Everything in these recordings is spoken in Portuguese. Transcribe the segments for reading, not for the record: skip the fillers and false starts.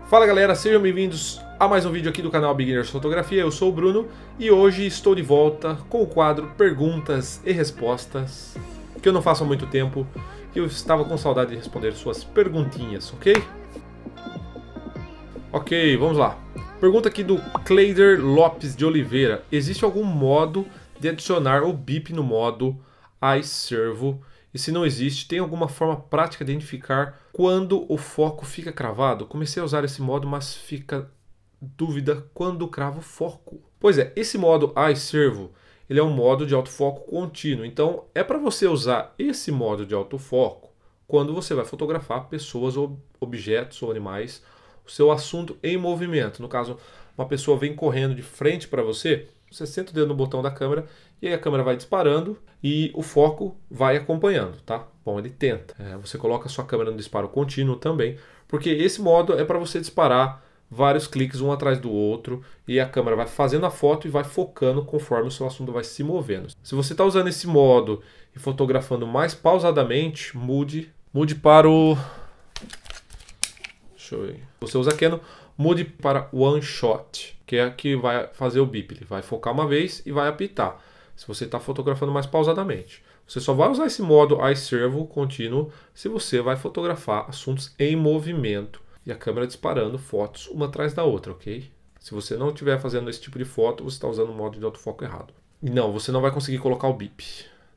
Fala galera, sejam bem-vindos a mais um vídeo aqui do canal Beginners Fotografia. Eu sou o Bruno e hoje estou de volta com o quadro Perguntas e Respostas, que eu não faço há muito tempo e eu estava com saudade de responder suas perguntinhas, ok? Ok, vamos lá. Pergunta aqui do Cleider Lopes de Oliveira. Existe algum modo de adicionar o bip no modo iServo? E se não existe, tem alguma forma prática de identificar quando o foco fica cravado? Comecei a usar esse modo, mas fica dúvida quando cravo o foco. Pois é, esse modo iServo, ele é um modo de autofoco contínuo. Então, é para você usar esse modo de autofoco quando você vai fotografar pessoas, ou objetos ou animais, o seu assunto em movimento. No caso, uma pessoa vem correndo de frente para você, você senta o dedo no botão da câmera e aí a câmera vai disparando e o foco vai acompanhando, tá? Bom, ele tenta. Você coloca a sua câmera no disparo contínuo também, porque esse modo é para você disparar vários cliques um atrás do outro e a câmera vai fazendo a foto e vai focando conforme o seu assunto vai se movendo. Se você está usando esse modo e fotografando mais pausadamente, mude para o... Deixa eu ver. Você usa Canon, mude para One Shot, que é que vai fazer o bip. Ele vai focar uma vez e vai apitar. Se você está fotografando mais pausadamente. Você só vai usar esse modo iServo contínuo se você vai fotografar assuntos em movimento e a câmera disparando fotos uma atrás da outra, ok? Se você não estiver fazendo esse tipo de foto, você está usando o modo de autofoco errado. E não, você não vai conseguir colocar o bip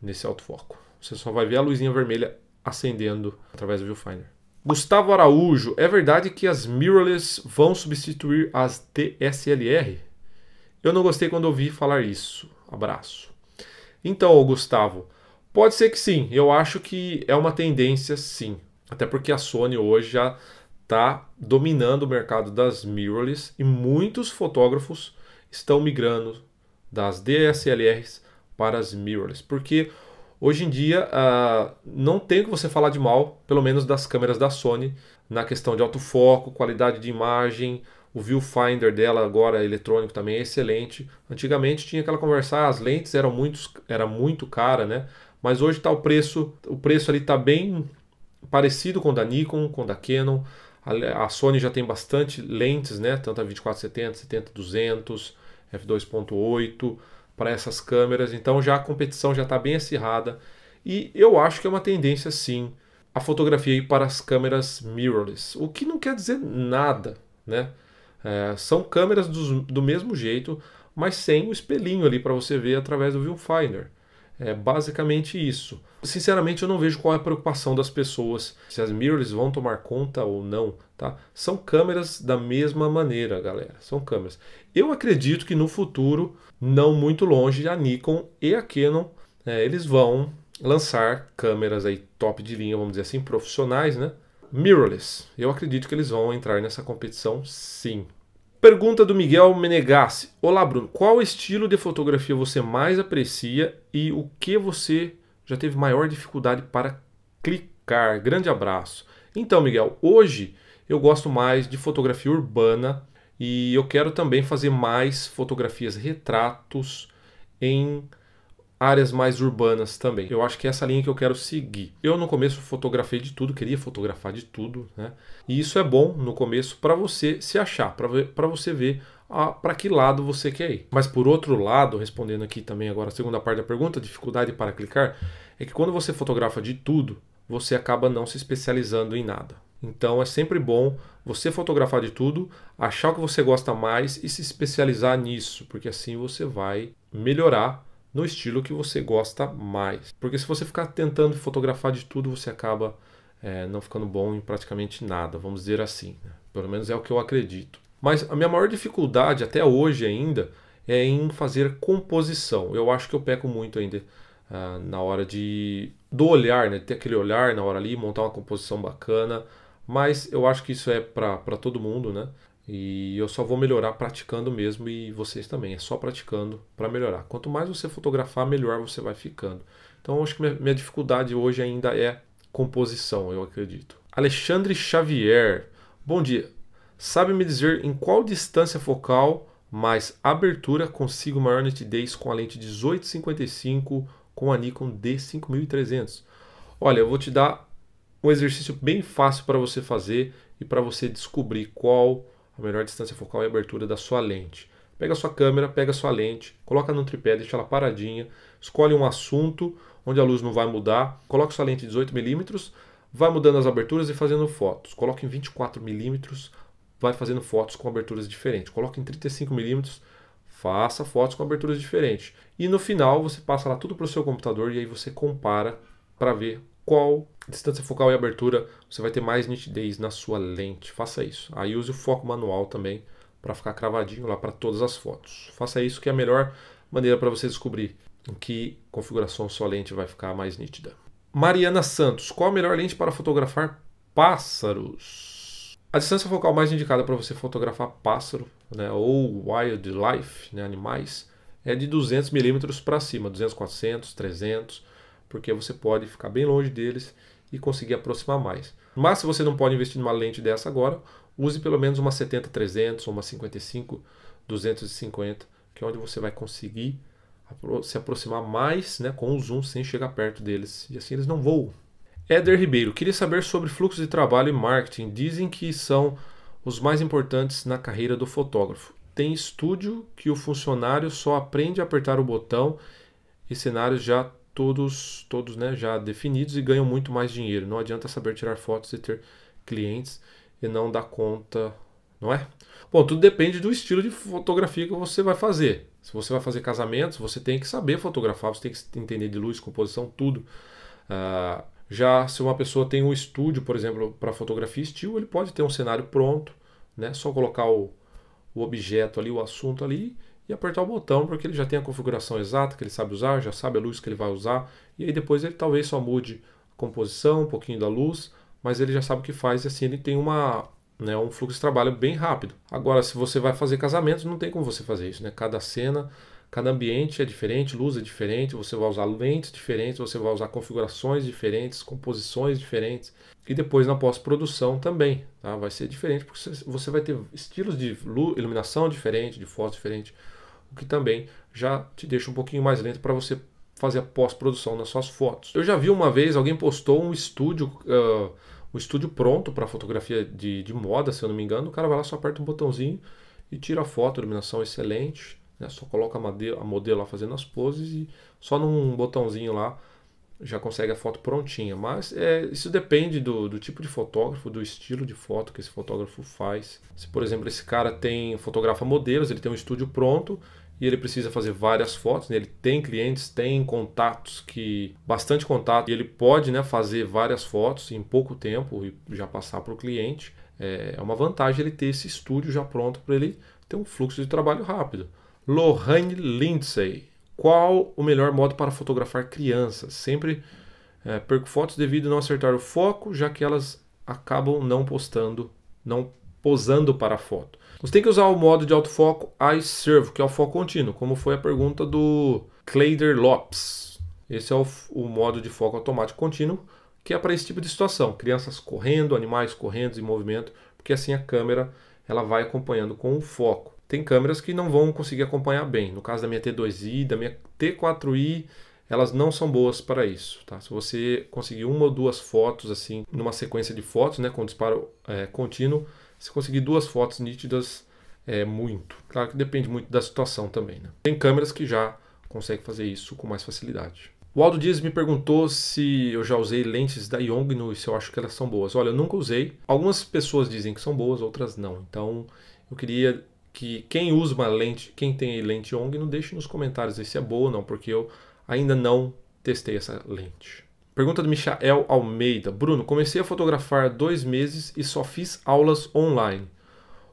nesse autofoco. Você só vai ver a luzinha vermelha acendendo através do viewfinder. Gustavo Araújo, é verdade que as mirrorless vão substituir as DSLR? Eu não gostei quando ouvi falar isso. Abraço. Então, Gustavo, pode ser que sim. Eu acho que é uma tendência sim. Até porque a Sony hoje já está dominando o mercado das mirrorless e muitos fotógrafos estão migrando das DSLRs para as mirrorless. Porque hoje em dia não tem o que você falar de mal, pelo menos das câmeras da Sony, na questão de autofoco, qualidade de imagem. O viewfinder dela agora eletrônico também é excelente. Antigamente tinha aquela conversa, as lentes era muito cara, né? Mas hoje tá o preço ali está bem parecido com o da Nikon, com o da Canon. A Sony já tem bastante lentes, né? Tanto a 24-70, 70-200, f2.8 para essas câmeras. Então já a competição já está bem acirrada. E eu acho que é uma tendência sim a fotografia ir para as câmeras mirrorless. O que não quer dizer nada, né? São câmeras do mesmo jeito, mas sem o espelhinho ali para você ver através do viewfinder. É basicamente isso. Sinceramente, eu não vejo qual é a preocupação das pessoas, se as mirrorless vão tomar conta ou não, tá? São câmeras da mesma maneira, galera. São câmeras. Eu acredito que no futuro, não muito longe, a Nikon e a Canon, eles vão lançar câmeras aí top de linha, vamos dizer assim, profissionais, né? Mirrorless. Eu acredito que eles vão entrar nessa competição, sim. Pergunta do Miguel Menegassi. Olá, Bruno. Qual estilo de fotografia você mais aprecia e o que você já teve maior dificuldade para clicar? Grande abraço. Então, Miguel, hoje eu gosto mais de fotografia urbana e eu quero também fazer mais fotografias retratos em áreas mais urbanas também. Eu acho que é essa linha que eu quero seguir. Eu no começo fotografei de tudo, queria fotografar de tudo, né? E isso é bom no começo para você se achar, para você ver para que lado você quer ir. Mas por outro lado, respondendo aqui também agora a segunda parte da pergunta, dificuldade para clicar, é que quando você fotografa de tudo, você acaba não se especializando em nada. Então é sempre bom você fotografar de tudo, achar o que você gosta mais e se especializar nisso, porque assim você vai melhorar no estilo que você gosta mais. Porque se você ficar tentando fotografar de tudo, você acaba não ficando bom em praticamente nada, vamos dizer assim, né? Pelo menos é o que eu acredito. Mas a minha maior dificuldade, até hoje ainda, é em fazer composição. Eu acho que eu peco muito ainda na hora do olhar, né? Ter aquele olhar na hora ali, montar uma composição bacana. Mas eu acho que isso é para todo mundo, né? E eu só vou melhorar praticando mesmo e vocês também. É só praticando para melhorar. Quanto mais você fotografar, melhor você vai ficando. Então eu acho que minha dificuldade hoje ainda é composição, eu acredito. Alexandre Xavier. Bom dia. Sabe me dizer em qual distância focal mais abertura consigo maior nitidez com a lente 18-55 com a Nikon D5300? Olha, eu vou te dar um exercício bem fácil para você fazer e para você descobrir qual a melhor distância focal e abertura da sua lente. Pega a sua câmera, pega a sua lente, coloca no tripé, deixa ela paradinha, escolhe um assunto onde a luz não vai mudar, coloca sua lente de 18mm, vai mudando as aberturas e fazendo fotos. Coloca em 24mm, vai fazendo fotos com aberturas diferentes. Coloca em 35mm, faça fotos com aberturas diferentes. E no final você passa lá tudo para o seu computador e aí você compara para ver qual distância focal e abertura você vai ter mais nitidez na sua lente. Faça isso. Aí use o foco manual também para ficar cravadinho lá para todas as fotos. Faça isso que é a melhor maneira para você descobrir em que configuração sua lente vai ficar mais nítida. Mariana Santos, qual a melhor lente para fotografar pássaros? A distância focal mais indicada para você fotografar pássaro, né, ou wildlife, né, animais, é de 200mm para cima, 200, 400, 300, porque você pode ficar bem longe deles e conseguir aproximar mais. Mas se você não pode investir numa lente dessa agora, use pelo menos uma 70-300 ou uma 55-250, que é onde você vai conseguir se aproximar mais, né, com o zoom sem chegar perto deles, e assim eles não voam. Éder Ribeiro, queria saber sobre fluxo de trabalho e marketing. Dizem que são os mais importantes na carreira do fotógrafo. Tem estúdio que o funcionário só aprende a apertar o botão e cenários já todos né, já definidos e ganham muito mais dinheiro. Não adianta saber tirar fotos e ter clientes e não dar conta, não é? Bom, tudo depende do estilo de fotografia que você vai fazer. Se você vai fazer casamentos, você tem que saber fotografar, você tem que entender de luz, composição, tudo. Já se uma pessoa tem um estúdio, por exemplo, para fotografia estilo, ele pode ter um cenário pronto, né? Só colocar o objeto ali, o assunto ali e apertar o botão, porque ele já tem a configuração exata que ele sabe usar, já sabe a luz que ele vai usar, e aí depois ele talvez só mude a composição, um pouquinho da luz, mas ele já sabe o que faz e assim ele tem um fluxo de trabalho bem rápido. Agora, se você vai fazer casamentos, não tem como você fazer isso, né? Cada cena, cada ambiente é diferente, luz é diferente, você vai usar lentes diferentes, você vai usar configurações diferentes, composições diferentes. E depois na pós-produção também, tá? Vai ser diferente, porque você vai ter estilos de iluminação diferente, de fotos diferentes, o que também já te deixa um pouquinho mais lento para você fazer a pós-produção nas suas fotos. Eu já vi uma vez, alguém postou um estúdio pronto para fotografia de moda, se eu não me engano. O cara vai lá, só aperta um botãozinho e tira a foto, iluminação excelente, né? Só coloca a modelo lá fazendo as poses e só num botãozinho lá já consegue a foto prontinha. Mas isso depende do tipo de fotógrafo, do estilo de foto que esse fotógrafo faz. Se, por exemplo, esse cara fotografa modelos, ele tem um estúdio pronto e ele precisa fazer várias fotos, né? Ele tem clientes, tem contatos, bastante contato, e ele pode, né, fazer várias fotos em pouco tempo e já passar para o cliente. É uma vantagem ele ter esse estúdio já pronto para ele ter um fluxo de trabalho rápido. Lohane Lindsay, qual o melhor modo para fotografar crianças? Sempre perco fotos devido a não acertar o foco, já que elas acabam não posando para a foto. Você tem que usar o modo de autofoco iServo, que é o foco contínuo, como foi a pergunta do Cleider Lopes. Esse é o modo de foco automático contínuo, que é para esse tipo de situação. Crianças correndo, animais correndo em movimento, porque assim a câmera ela vai acompanhando com o foco. Tem câmeras que não vão conseguir acompanhar bem. No caso da minha T2i, da minha T4i, elas não são boas para isso. Tá? Se você conseguir uma ou duas fotos assim, numa sequência de fotos, né, com disparo contínuo, se conseguir 2 fotos nítidas, é muito. Claro que depende muito da situação também, né? Tem câmeras que já conseguem fazer isso com mais facilidade. O Aldo Dias me perguntou se eu já usei lentes da Yongnuo e se eu acho que elas são boas. Olha, eu nunca usei. Algumas pessoas dizem que são boas, outras não. Então, eu queria que quem usa uma lente, quem tem lente Yongnuo, deixe nos comentários aí se é boa ou não, porque eu ainda não testei essa lente. Pergunta do Michael Almeida. Bruno, comecei a fotografar há 2 meses e só fiz aulas online.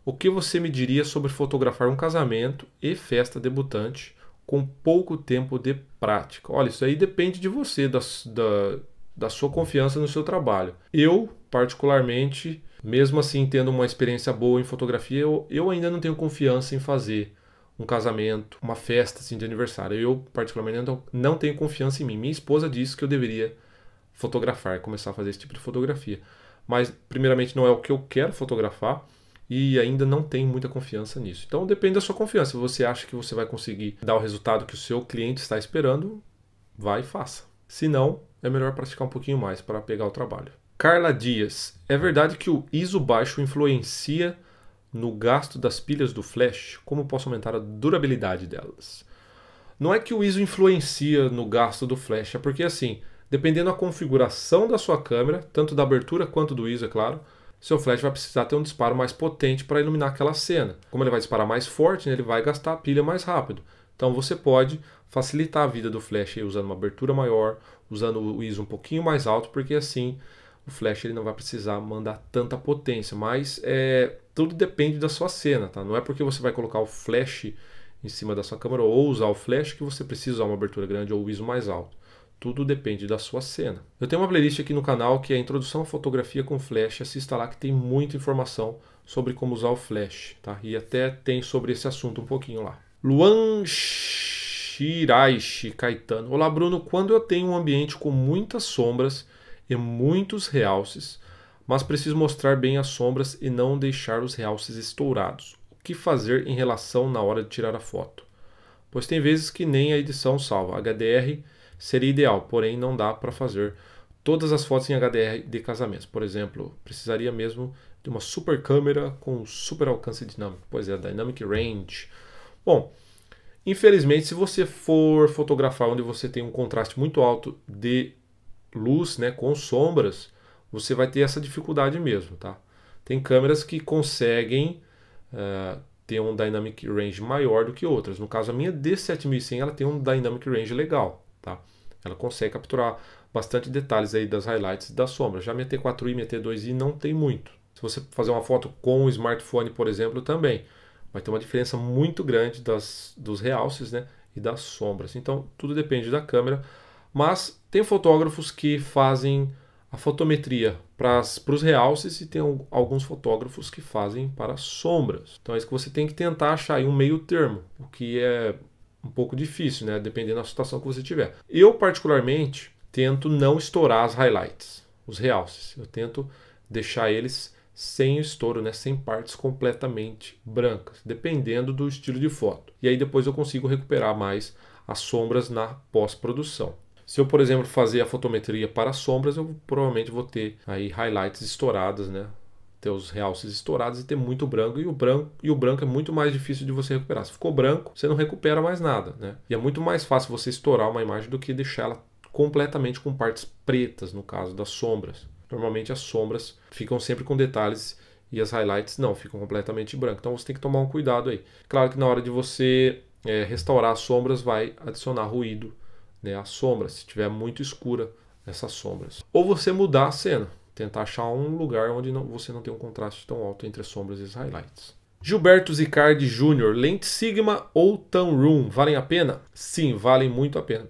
O que você me diria sobre fotografar um casamento e festa debutante com pouco tempo de prática? Olha, isso aí depende de você, da sua confiança no seu trabalho. Eu, particularmente, mesmo assim tendo uma experiência boa em fotografia, eu ainda não tenho confiança em fazer um casamento, uma festa assim, de aniversário. Eu, particularmente, não tenho confiança em mim. Minha esposa disse que eu deveria fotografar, começar a fazer esse tipo de fotografia. Mas, primeiramente, não é o que eu quero fotografar e ainda não tenho muita confiança nisso. Então, depende da sua confiança. Se você acha que você vai conseguir dar o resultado que o seu cliente está esperando, vai e faça. Se não, é melhor praticar um pouquinho mais para pegar o trabalho. Carla Dias, é verdade que o ISO baixo influencia no gasto das pilhas do flash? Como posso aumentar a durabilidade delas? Não é que o ISO influencia no gasto do flash, é porque assim, dependendo da configuração da sua câmera, tanto da abertura quanto do ISO, é claro, seu flash vai precisar ter um disparo mais potente para iluminar aquela cena. Como ele vai disparar mais forte, né, ele vai gastar a pilha mais rápido. Então você pode facilitar a vida do flash aí, usando uma abertura maior, usando o ISO um pouquinho mais alto, porque assim o flash ele não vai precisar mandar tanta potência. Mas tudo depende da sua cena, tá? Não é porque você vai colocar o flash em cima da sua câmera ou usar o flash que você precisa usar uma abertura grande ou o ISO mais alto. Tudo depende da sua cena. Eu tenho uma playlist aqui no canal que é a Introdução à Fotografia com Flash. Assista lá que tem muita informação sobre como usar o flash, tá? E até tem sobre esse assunto um pouquinho lá. Luan Shiraishi Caetano. Olá, Bruno. Quando eu tenho um ambiente com muitas sombras e muitos realces, mas preciso mostrar bem as sombras e não deixar os realces estourados, o que fazer em relação na hora de tirar a foto? Pois tem vezes que nem a edição salva. HDR seria ideal, porém não dá para fazer todas as fotos em HDR de casamentos. Por exemplo, precisaria mesmo de uma super câmera com super alcance dinâmico. Pois é, Dynamic Range. Bom, infelizmente, se você for fotografar onde você tem um contraste muito alto de luz, né, com sombras, você vai ter essa dificuldade mesmo, tá? Tem câmeras que conseguem ter um Dynamic Range maior do que outras. No caso, a minha D7100 ela tem um Dynamic Range legal, tá? Ela consegue capturar bastante detalhes aí das highlights das sombras. Já minha T4i e minha T2i não tem muito. Se você fazer uma foto com o smartphone, por exemplo, também vai ter uma diferença muito grande dos realces, né, e das sombras. Então, tudo depende da câmera. Mas tem fotógrafos que fazem a fotometria para os realces e tem alguns fotógrafos que fazem para as sombras. Então é isso que você tem que tentar achar aí um meio termo, o que é um pouco difícil, né? Dependendo da situação que você tiver. Eu, particularmente, tento não estourar as highlights, os realces. Eu tento deixar eles sem estouro, né? Sem partes completamente brancas, dependendo do estilo de foto. E aí depois eu consigo recuperar mais as sombras na pós-produção. Se eu, por exemplo, fazer a fotometria para sombras, eu provavelmente vou ter aí highlights estouradas, né? Ter os realces estourados e ter muito branco. E o branco é muito mais difícil de você recuperar. Se ficou branco, você não recupera mais nada, né? E é muito mais fácil você estourar uma imagem do que deixá-la completamente com partes pretas, no caso das sombras. Normalmente as sombras ficam sempre com detalhes e as highlights não, ficam completamente brancas. Então você tem que tomar um cuidado aí. Claro que na hora de você restaurar as sombras, vai adicionar ruído, né, a sombra, se estiver muito escura essas sombras. Ou você mudar a cena, tentar achar um lugar onde você não tem um contraste tão alto entre as sombras e os highlights. Gilberto Zicardi Jr., lente Sigma ou Tamron, valem a pena? Sim, valem muito a pena,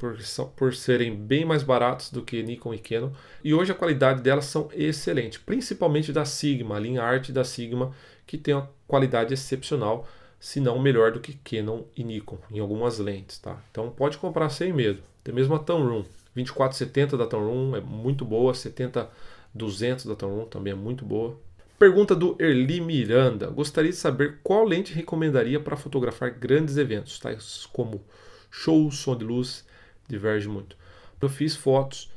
por serem bem mais baratos do que Nikon e Canon, e hoje a qualidade delas são excelentes, principalmente da Sigma, a linha Art da Sigma, que tem uma qualidade excepcional, se não melhor do que Canon e Nikon, em algumas lentes, tá? Então pode comprar sem medo. Tem mesmo a Tamron, 2470 da Tamron é muito boa, 70-200 da Tamron também é muito boa. Pergunta do Erli Miranda. Gostaria de saber qual lente recomendaria para fotografar grandes eventos, tais como shows, som de luz, diverge muito. Eu fiz fotos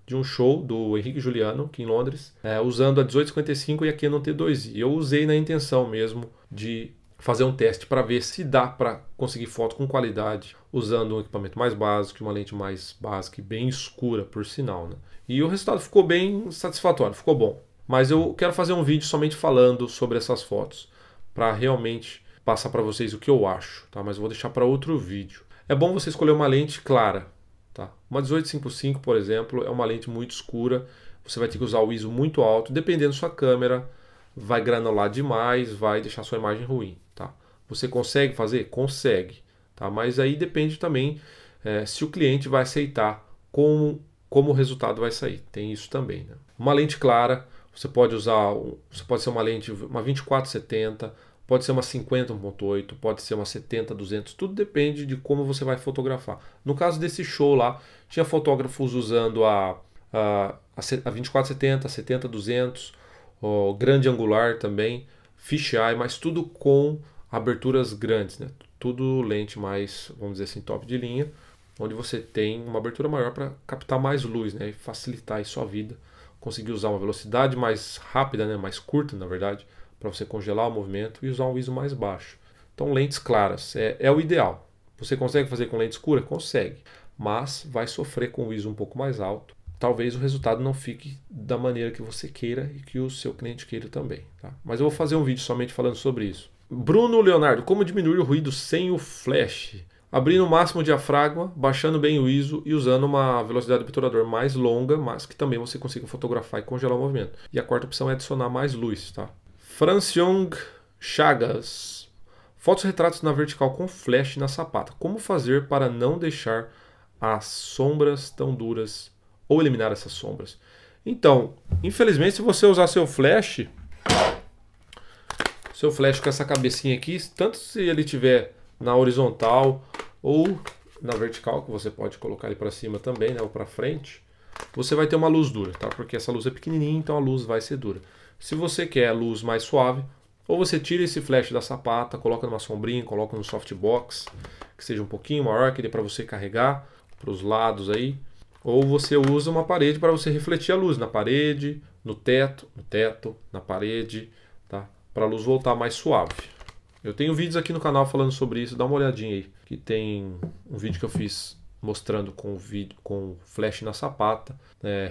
de um show do Henrique Juliano, aqui em Londres, usando a 1855 e a Canon T2i. Eu usei na intenção mesmo de fazer um teste para ver se dá para conseguir foto com qualidade usando um equipamento mais básico, uma lente mais básica e bem escura, por sinal, né? E o resultado ficou bem satisfatório, ficou bom. Mas eu quero fazer um vídeo somente falando sobre essas fotos, para realmente passar para vocês o que eu acho, tá? Mas eu vou deixar para outro vídeo. É bom você escolher uma lente clara, tá? Uma 1855, por exemplo, é uma lente muito escura, você vai ter que usar o ISO muito alto, dependendo da sua câmera, vai granular demais, vai deixar sua imagem ruim, tá? Você consegue fazer? Consegue, tá? Mas aí depende também se o cliente vai aceitar como o resultado vai sair. Tem isso também, né? Uma lente clara, você pode ser uma lente, uma 24-70, pode ser uma 50-1.8, pode ser uma 70-200, tudo depende de como você vai fotografar. No caso desse show lá, tinha fotógrafos usando a 24-70, 70-200, o grande angular também, fisheye, mas tudo com aberturas grandes, né? Tudo lente mais, vamos dizer assim, top de linha, onde você tem uma abertura maior para captar mais luz, né? E facilitar aí sua vida conseguir usar uma velocidade mais rápida, né, mais curta, na verdade, para você congelar o movimento e usar um ISO mais baixo. Então, lentes claras é o ideal. Você consegue fazer com lente escura? Consegue, mas vai sofrer com o ISO um pouco mais alto. Talvez o resultado não fique da maneira que você queira e que o seu cliente queira também. Tá? Mas eu vou fazer um vídeo somente falando sobre isso. Bruno Leonardo, como diminuir o ruído sem o flash? Abrindo o máximo o diafragma, baixando bem o ISO e usando uma velocidade do obturador mais longa, mas que também você consiga fotografar e congelar o movimento. E a quarta opção é adicionar mais luz. Tá? Franciong Chagas. Fotos retratos na vertical com flash na sapata. Como fazer para não deixar as sombras tão duras ou eliminar essas sombras? Então, infelizmente, se você usar seu flash com essa cabecinha aqui, tanto se ele tiver na horizontal ou na vertical, que você pode colocar ele para cima também, né, ou para frente, você vai ter uma luz dura, tá? Porque essa luz é pequenininha, então a luz vai ser dura. Se você quer a luz mais suave, ou você tira esse flash da sapata, coloca numa sombrinha, coloca no softbox, que seja um pouquinho maior, que dê para você carregar para os lados aí. Ou você usa uma parede para você refletir a luz na parede, no teto, na parede, tá? Para a luz voltar mais suave. Eu tenho vídeos aqui no canal falando sobre isso, dá uma olhadinha aí. Que tem um vídeo que eu fiz mostrando com flash na sapata,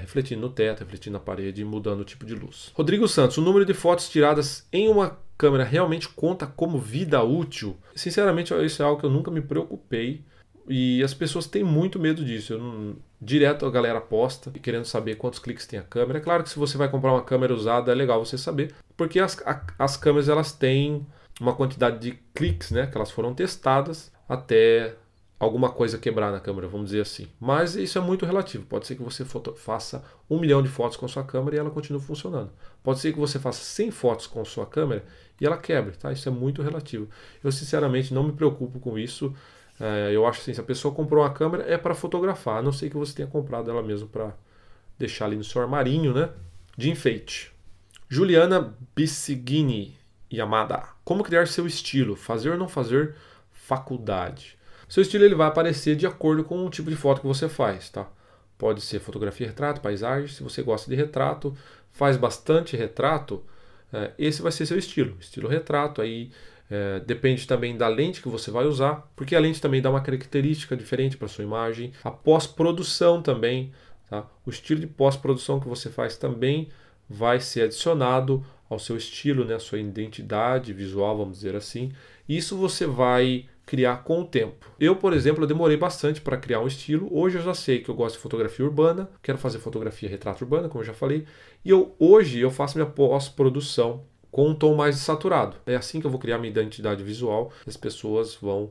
refletindo no teto, refletindo na parede e mudando o tipo de luz. Rodrigo Santos, o número de fotos tiradas em uma câmera realmente conta como vida útil? Sinceramente, isso é algo que eu nunca me preocupei e as pessoas têm muito medo disso. Direto a galera posta querendo saber quantos cliques tem a câmera. É claro que se você vai comprar uma câmera usada é legal você saber, porque as câmeras elas têm uma quantidade de cliques, né, que elas foram testadas até alguma coisa quebrar na câmera, vamos dizer assim. Mas isso é muito relativo. Pode ser que você faça 1 milhão de fotos com sua câmera e ela continue funcionando. Pode ser que você faça 100 fotos com sua câmera e ela quebre, tá? Isso é muito relativo. Eu sinceramente não me preocupo com isso. Eu acho assim, se a pessoa comprou uma câmera é para fotografar, a não ser que você tenha comprado ela mesmo para deixar ali no seu armarinho, né? De enfeite. Juliana Bissigini Yamada. Como criar seu estilo? Fazer ou não fazer faculdade? Seu estilo ele vai aparecer de acordo com o tipo de foto que você faz, tá? Pode ser fotografia, retrato, paisagem. Se você gosta de retrato, faz bastante retrato, esse vai ser seu estilo. Estilo retrato, aí depende também da lente que você vai usar, porque a lente também dá uma característica diferente para sua imagem. A pós-produção também, tá? O estilo de pós-produção que você faz também vai ser adicionado ao seu estilo, né? A sua identidade visual, vamos dizer assim. Isso você vai criar com o tempo. Eu, por exemplo, eu demorei bastante para criar um estilo. Hoje eu já sei que eu gosto de fotografia urbana, quero fazer fotografia retrato urbana, como eu já falei, e hoje eu faço minha pós-produção com um tom mais saturado. É assim que eu vou criar minha identidade visual. As pessoas vão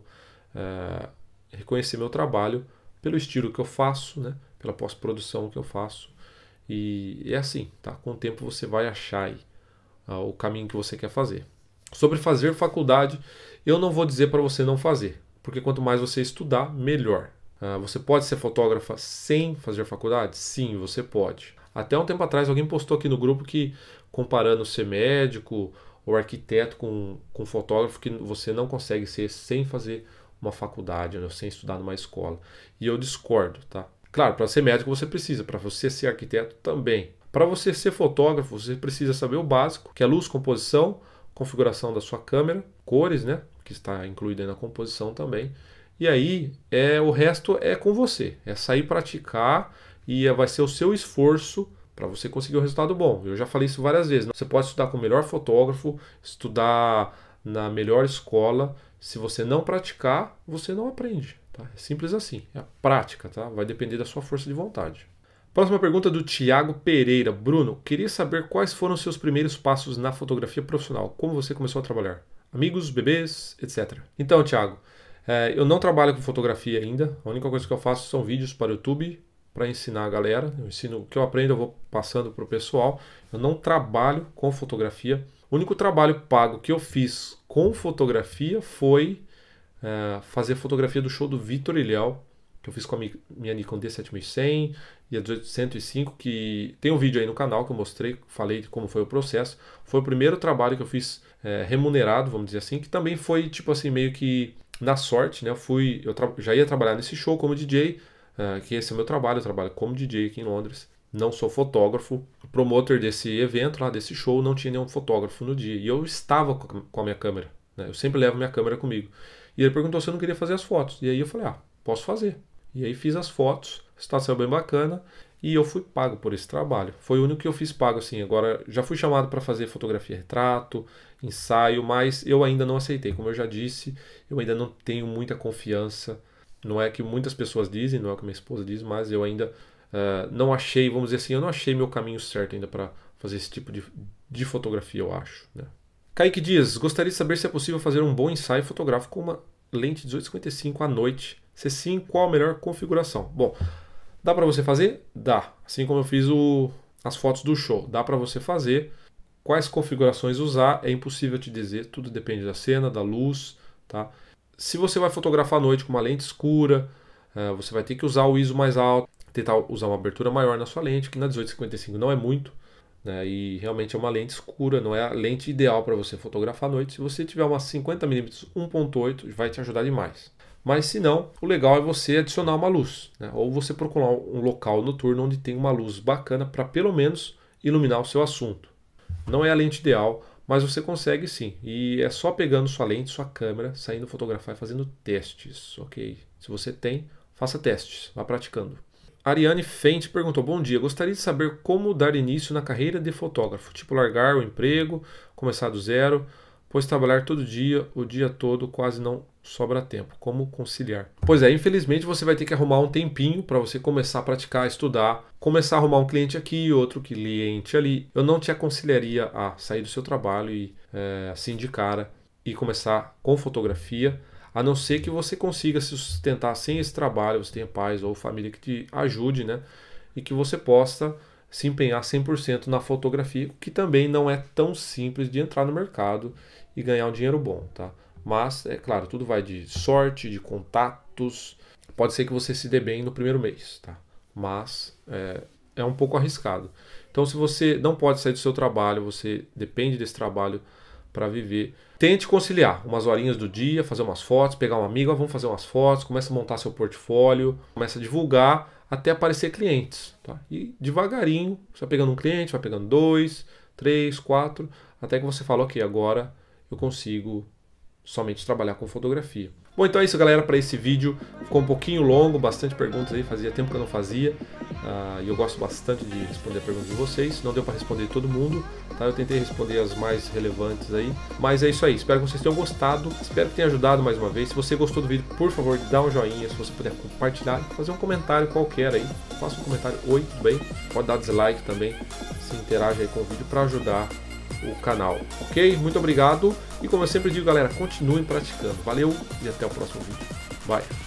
reconhecer meu trabalho pelo estilo que eu faço, né? Pela pós-produção que eu faço. E é assim, tá? Com o tempo você vai achar aí o caminho que você quer fazer. Sobre fazer faculdade, eu não vou dizer para você não fazer, porque quanto mais você estudar, melhor. Você pode ser fotógrafa sem fazer faculdade? Sim, você pode. Até um tempo atrás alguém postou aqui no grupo que comparando ser médico ou arquiteto com fotógrafo, que você não consegue ser sem fazer uma faculdade, né, sem estudar numa escola. E eu discordo, tá? Claro, para ser médico você precisa, para você ser arquiteto também. Para você ser fotógrafo, você precisa saber o básico, que é luz, composição, configuração da sua câmera, cores, né, que está incluída aí na composição também. E aí, o resto é com você. É sair praticar e vai ser o seu esforço para você conseguir um resultado bom. Eu já falei isso várias vezes. Você pode estudar com o melhor fotógrafo, estudar na melhor escola. Se você não praticar, você não aprende. Tá? É simples assim. É a prática, tá? Vai depender da sua força de vontade. Próxima pergunta do Thiago Pereira. Bruno, queria saber quais foram os seus primeiros passos na fotografia profissional. Como você começou a trabalhar? Amigos, bebês, etc. Então, Thiago, eu não trabalho com fotografia ainda. A única coisa que eu faço são vídeos para o YouTube, para ensinar a galera. Eu ensino o que eu aprendo, eu vou passando para o pessoal. Eu não trabalho com fotografia. O único trabalho pago que eu fiz com fotografia foi fazer fotografia do show do Vitor Ilhéu, que eu fiz com a minha Nikon D7100 e a 1805, que tem um vídeo aí no canal que eu mostrei, falei de como foi o processo. Foi o primeiro trabalho que eu fiz remunerado, vamos dizer assim, que também foi tipo assim, meio que na sorte, né? Eu já ia trabalhar nesse show como DJ, que esse é o meu trabalho, eu trabalho como DJ aqui em Londres. Não sou fotógrafo, promotor desse evento, lá desse show, não tinha nenhum fotógrafo no dia. E eu estava com a minha câmera, né? Eu sempre levo minha câmera comigo. E ele perguntou se eu não queria fazer as fotos. E aí eu falei, posso fazer. E aí fiz as fotos, o resultado saiu bem bacana. E eu fui pago por esse trabalho. Foi o único que eu fiz pago, assim. Agora, já fui chamado para fazer fotografia retrato, ensaio, mas eu ainda não aceitei. Como eu já disse, eu ainda não tenho muita confiança. Não é que muitas pessoas dizem, não é o que minha esposa diz, mas eu ainda não achei, vamos dizer assim, eu não achei meu caminho certo ainda para fazer esse tipo de fotografia, eu acho, né? Kaique Dias, gostaria de saber se é possível fazer um bom ensaio fotográfico com uma lente 18-55 à noite. Se sim, qual a melhor configuração? Bom, dá para você fazer? Dá. Assim como eu fiz as fotos do show. Dá para você fazer. Quais configurações usar é impossível te dizer. Tudo depende da cena, da luz, tá? Se você vai fotografar à noite com uma lente escura, você vai ter que usar o ISO mais alto, tentar usar uma abertura maior na sua lente, que na 18-55 não é muito, né? E realmente é uma lente escura, não é a lente ideal para você fotografar à noite. Se você tiver uma 50mm 1.8, vai te ajudar demais. Mas se não, o legal é você adicionar uma luz, né? Ou você procurar um local noturno onde tem uma luz bacana para pelo menos iluminar o seu assunto. Não é a lente ideal, mas você consegue sim. E é só pegando sua lente, sua câmera, saindo fotografar e fazendo testes, ok? Se você tem, faça testes, vá praticando. Ariane Fente perguntou, bom dia, gostaria de saber como dar início na carreira de fotógrafo, tipo largar o emprego, começar do zero, pois trabalhar todo dia, o dia todo, quase não sobra tempo. Como conciliar? Pois é, infelizmente você vai ter que arrumar um tempinho para você começar a praticar, estudar, começar a arrumar um cliente aqui, outro cliente ali. Eu não te aconselharia a sair do seu trabalho e assim de cara e começar com fotografia, a não ser que você consiga se sustentar sem esse trabalho, você tenha pais ou família que te ajude, né? E que você possa se empenhar 100% na fotografia, que também não é tão simples de entrar no mercado e ganhar um dinheiro bom, tá? Mas, é claro, tudo vai de sorte, de contatos. Pode ser que você se dê bem no primeiro mês, tá? Mas é um pouco arriscado. Então, se você não pode sair do seu trabalho, você depende desse trabalho para viver, tente conciliar umas horinhas do dia, fazer umas fotos, pegar um amigo, vamos fazer umas fotos, começa a montar seu portfólio, começa a divulgar até aparecer clientes, tá? E devagarinho, você vai pegando um cliente, vai pegando 2, 3, 4, até que você fala, ok, agora eu consigo somente trabalhar com fotografia. Bom, então é isso, galera, para esse vídeo. Ficou um pouquinho longo, bastante perguntas aí, fazia tempo que eu não fazia. E eu gosto bastante de responder perguntas de vocês. Não deu para responder todo mundo, tá? Eu tentei responder as mais relevantes aí. Mas é isso aí, espero que vocês tenham gostado. Espero que tenha ajudado mais uma vez. Se você gostou do vídeo, por favor, dá um joinha. Se você puder compartilhar, fazer um comentário qualquer aí. Faça um comentário, oi, tudo bem? Pode dar dislike também, se interage aí com o vídeo para ajudar o canal, ok? Muito obrigado e como eu sempre digo, galera, continuem praticando. Valeu e até o próximo vídeo. Bye!